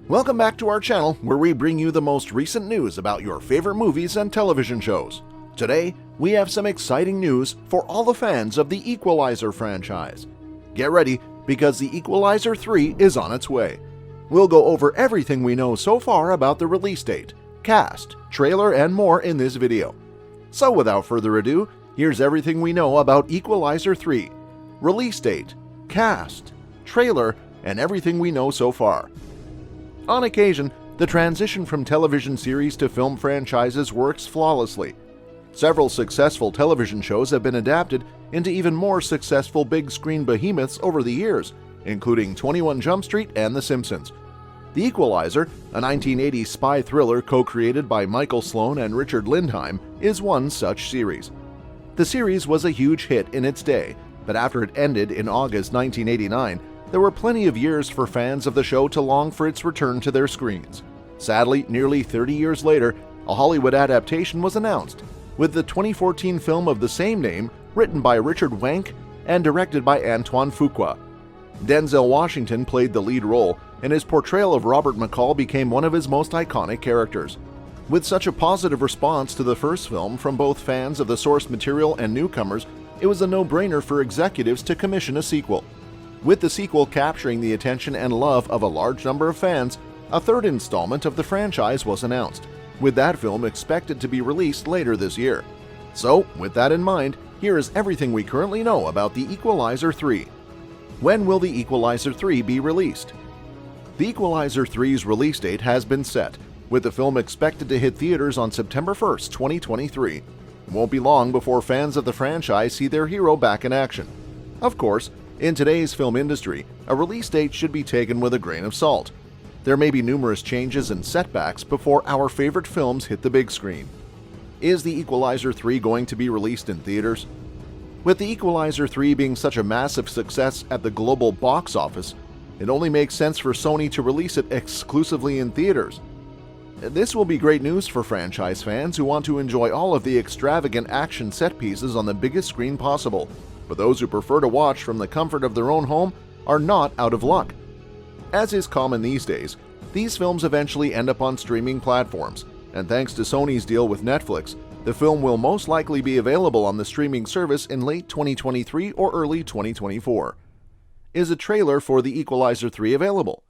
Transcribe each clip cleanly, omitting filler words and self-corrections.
Welcome back to our channel, where we bring you the most recent news about your favorite movies and television shows. Today, we have some exciting news for all the fans of the Equalizer franchise. Get ready, because the Equalizer 3 is on its way. We'll go over everything we know so far about the release date, cast, trailer, and more in this video. So without further ado, here's everything we know about Equalizer 3, release date, cast, trailer, and everything we know so far. On occasion, the transition from television series to film franchises works flawlessly. Several successful television shows have been adapted into even more successful big-screen behemoths over the years, including 21 Jump Street and The Simpsons. The Equalizer, a 1980s spy thriller co-created by Michael Sloan and Richard Lindheim, is one such series. The series was a huge hit in its day, but after it ended in August 1989, there were plenty of years for fans of the show to long for its return to their screens. Sadly, nearly 30 years later, a Hollywood adaptation was announced, with the 2014 film of the same name written by Richard Wenk and directed by Antoine Fuqua. Denzel Washington played the lead role, and his portrayal of Robert McCall became one of his most iconic characters. With such a positive response to the first film from both fans of the source material and newcomers, it was a no-brainer for executives to commission a sequel. With the sequel capturing the attention and love of a large number of fans, a third installment of the franchise was announced, with that film expected to be released later this year. So, with that in mind, here is everything we currently know about the Equalizer 3. When will the Equalizer 3 be released? The Equalizer 3's release date has been set, with the film expected to hit theaters on September 1st, 2023. It won't be long before fans of the franchise see their hero back in action. Of course, in today's film industry, a release date should be taken with a grain of salt. There may be numerous changes and setbacks before our favorite films hit the big screen. Is the Equalizer 3 going to be released in theaters? With the Equalizer 3 being such a massive success at the global box office, it only makes sense for Sony to release it exclusively in theaters. This will be great news for franchise fans who want to enjoy all of the extravagant action set pieces on the biggest screen possible. But those who prefer to watch from the comfort of their own home are not out of luck. As is common these days, these films eventually end up on streaming platforms, and thanks to Sony's deal with Netflix, the film will most likely be available on the streaming service in late 2023 or early 2024. Is a trailer for the Equalizer 3 available?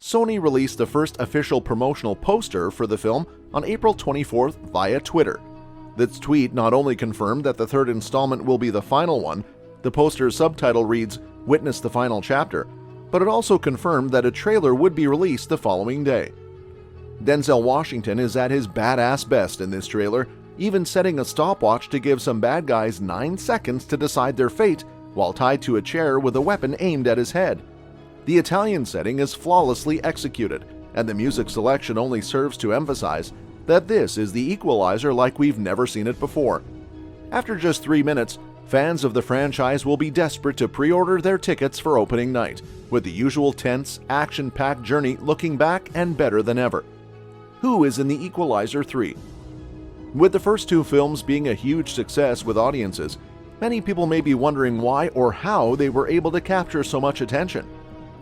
Sony released the first official promotional poster for the film on April 24th via Twitter. This tweet not only confirmed that the third installment will be the final one, the poster's subtitle reads, "Witness the final chapter," but it also confirmed that a trailer would be released the following day. Denzel Washington is at his badass best in this trailer, even setting a stopwatch to give some bad guys 9 seconds to decide their fate while tied to a chair with a weapon aimed at his head. The Italian setting is flawlessly executed, and the music selection only serves to emphasize that this is the Equalizer like we've never seen it before. After just 3 minutes, fans of the franchise will be desperate to pre-order their tickets for opening night, with the usual tense, action-packed journey looking back and better than ever. Who is in the Equalizer 3? With the first 2 films being a huge success with audiences, many people may be wondering why or how they were able to capture so much attention.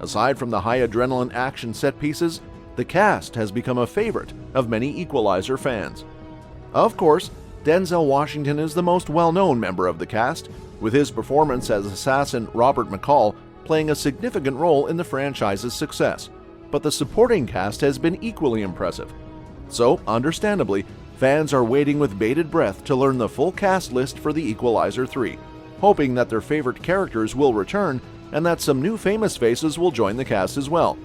Aside from the high adrenaline action set pieces, the cast has become a favorite of many Equalizer fans. Of course, Denzel Washington is the most well-known member of the cast, with his performance as assassin Robert McCall playing a significant role in the franchise's success, but the supporting cast has been equally impressive. So, understandably, fans are waiting with bated breath to learn the full cast list for the Equalizer 3, hoping that their favorite characters will return and that some new famous faces will join the cast as well.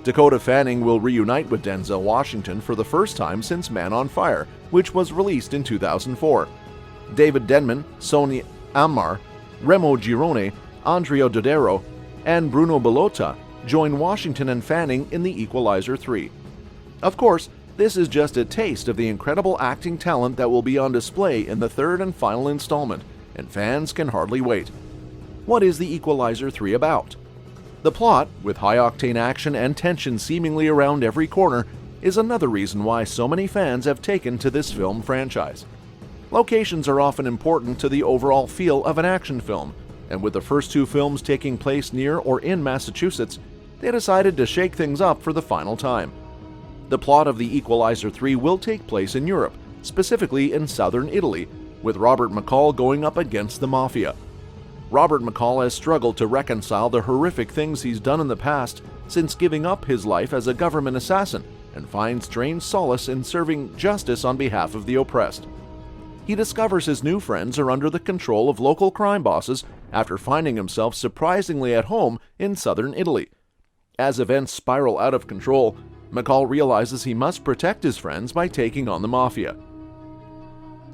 Dakota Fanning will reunite with Denzel Washington for the first time since Man on Fire, which was released in 2004. David Denman, Sonia Ammar, Remo Girone, Andrea Dodero, and Bruno Bellotta join Washington and Fanning in the Equalizer 3. Of course, this is just a taste of the incredible acting talent that will be on display in the third and final installment, and fans can hardly wait. What is the Equalizer 3 about? The plot, with high-octane action and tension seemingly around every corner, is another reason why so many fans have taken to this film franchise. Locations are often important to the overall feel of an action film, and with the first two films taking place near or in Massachusetts, they decided to shake things up for the final time. The plot of The Equalizer 3 will take place in Europe, specifically in southern Italy, with Robert McCall going up against the mafia. Robert McCall has struggled to reconcile the horrific things he's done in the past since giving up his life as a government assassin, and finds strange solace in serving justice on behalf of the oppressed. He discovers his new friends are under the control of local crime bosses after finding himself surprisingly at home in southern Italy. As events spiral out of control, McCall realizes he must protect his friends by taking on the mafia.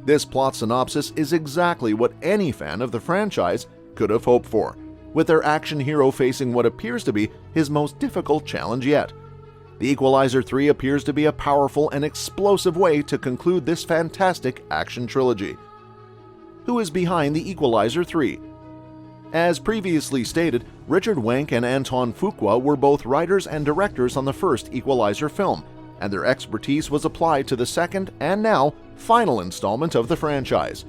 This plot synopsis is exactly what any fan of the franchise could have hoped for, with their action hero facing what appears to be his most difficult challenge yet. The Equalizer 3 appears to be a powerful and explosive way to conclude this fantastic action trilogy. Who is behind The Equalizer 3? As previously stated, Richard Wenk and Antoine Fuqua were both writers and directors on the first Equalizer film, and their expertise was applied to the second and now final installment of the franchise.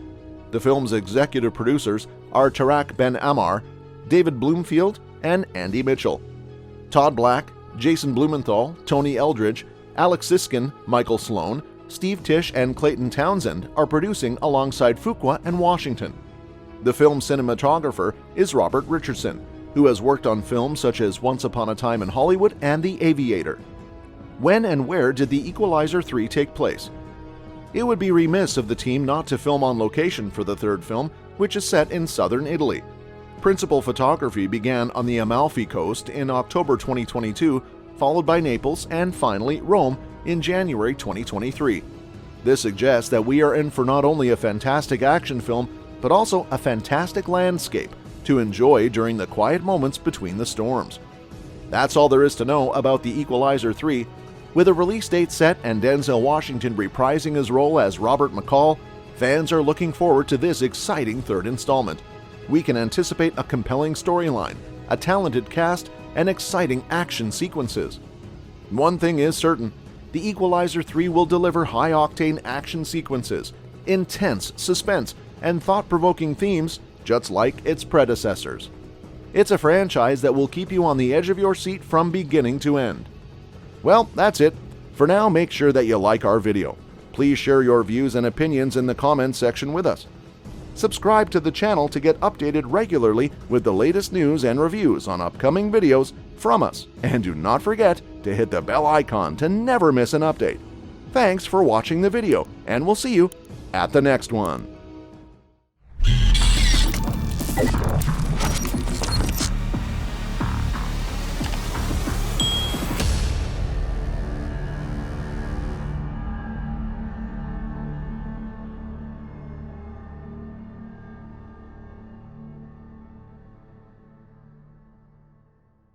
The film's executive producers are Tarak Ben Ammar, David Bloomfield, and Andy Mitchell. Todd Black, Jason Blumenthal, Tony Eldridge, Alex Siskin, Michael Sloan, Steve Tisch, and Clayton Townsend are producing alongside Fuqua and Washington. The film's cinematographer is Robert Richardson, who has worked on films such as Once Upon a Time in Hollywood and The Aviator. When and where did The Equalizer 3 take place? It would be remiss of the team not to film on location for the third film, which is set in southern Italy. Principal photography began on the Amalfi Coast in October 2022, followed by Naples and finally Rome in January 2023. This suggests that we are in for not only a fantastic action film, but also a fantastic landscape to enjoy during the quiet moments between the storms. That's all there is to know about The Equalizer 3. With a release date set and Denzel Washington reprising his role as Robert McCall, fans are looking forward to this exciting third installment. We can anticipate a compelling storyline, a talented cast, and exciting action sequences. One thing is certain, The Equalizer 3 will deliver high-octane action sequences, intense suspense, and thought-provoking themes just like its predecessors. It's a franchise that will keep you on the edge of your seat from beginning to end. Well, that's it. For now, make sure that you like our video. Please share your views and opinions in the comments section with us. Subscribe to the channel to get updated regularly with the latest news and reviews on upcoming videos from us. And do not forget to hit the bell icon to never miss an update. Thanks for watching the video, and we'll see you at the next one.